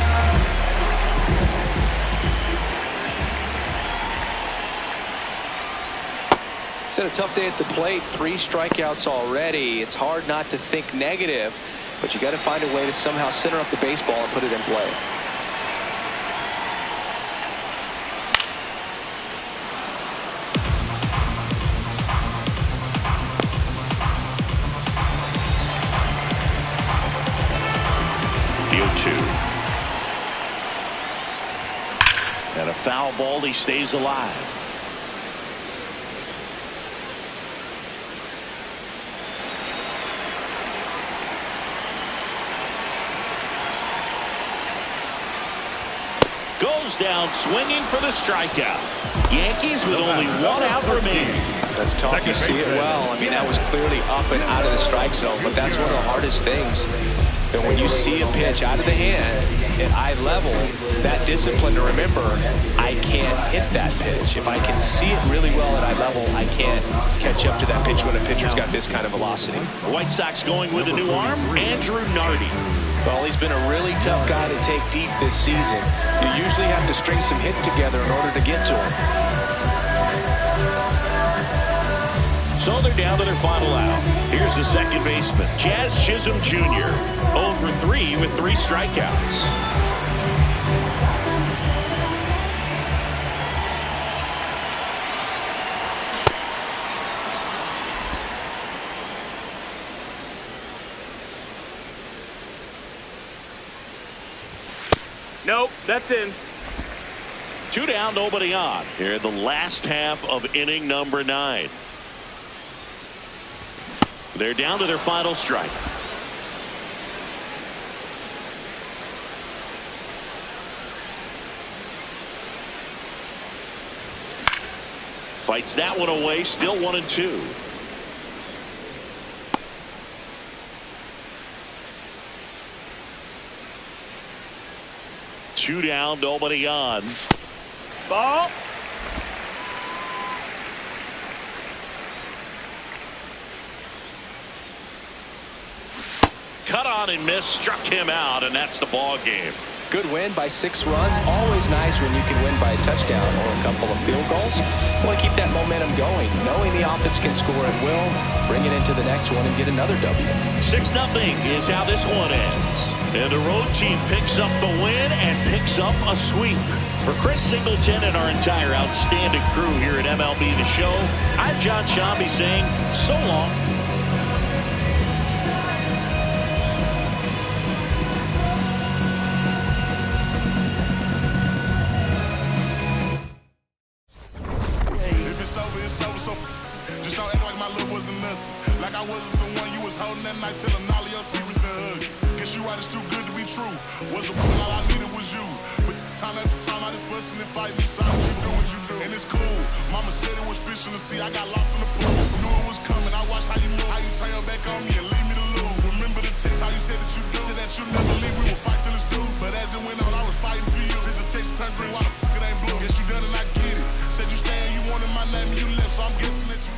He's had a tough day at the plate. 3 strikeouts already. It's hard not to think negative, but you got to find a way to somehow center up the baseball and put it in play. And a foul ball, he stays alive. Goes down swinging for the strikeout. Yankees with only 1 out remaining. That's tough. You see it well. I mean, that was clearly up and out of the strike zone, but that's one of the hardest things. And when you see a pitch out of the hand at eye level, that discipline to remember, I can't hit that pitch. If I can see it really well at eye level, I can't catch up to that pitch when a pitcher's got this kind of velocity. The White Sox going with a new arm, Andrew Nardi. Well, he's been a really tough guy to take deep this season. You usually have to string some hits together in order to get to him. So they're down to their final out. Here's the second baseman, Jazz Chisholm Jr. 0 for 3 with 3 strikeouts. Nope, that's in. 2 down, nobody on. Here in the last half of inning number 9. They're down to their final strike. Fights that one away, still 1-2. Two down, nobody on. Ball. Cut on and missed, struck him out, and that's the ball game. Good win by 6 runs. Always nice when you can win by a touchdown or a couple of field goals. You want to keep that momentum going, knowing the offense can score at will, bring it into the next one and get another W. 6-0 is how this one ends. And the road team picks up the win and picks up a sweep. For Chris Singleton and our entire outstanding crew here at MLB The Show, I'm John Shambi saying so long. So just don't act like my love wasn't nothing. Like I wasn't the one you was holding that night, telling all of your secrets and hug. Guess you right, it's too good to be true. Was a point, all I needed was you. But time after time, I just fussing and fighting. Each time you do what you do, and it's cool. Mama said it was fish in the sea. I got lost in the pool. Knew it was coming. I watched how you move, how you turn your back on me and leave me to lose. Remember the text, how you said that you do. Said that you never leave. We would fight till it's through. But as it went on, I was fighting for you. Since the text turned green, why the fuck it ain't blue? Guess you done and I get it. Said you stay and you wanted my name and you left, so I'm guessing that you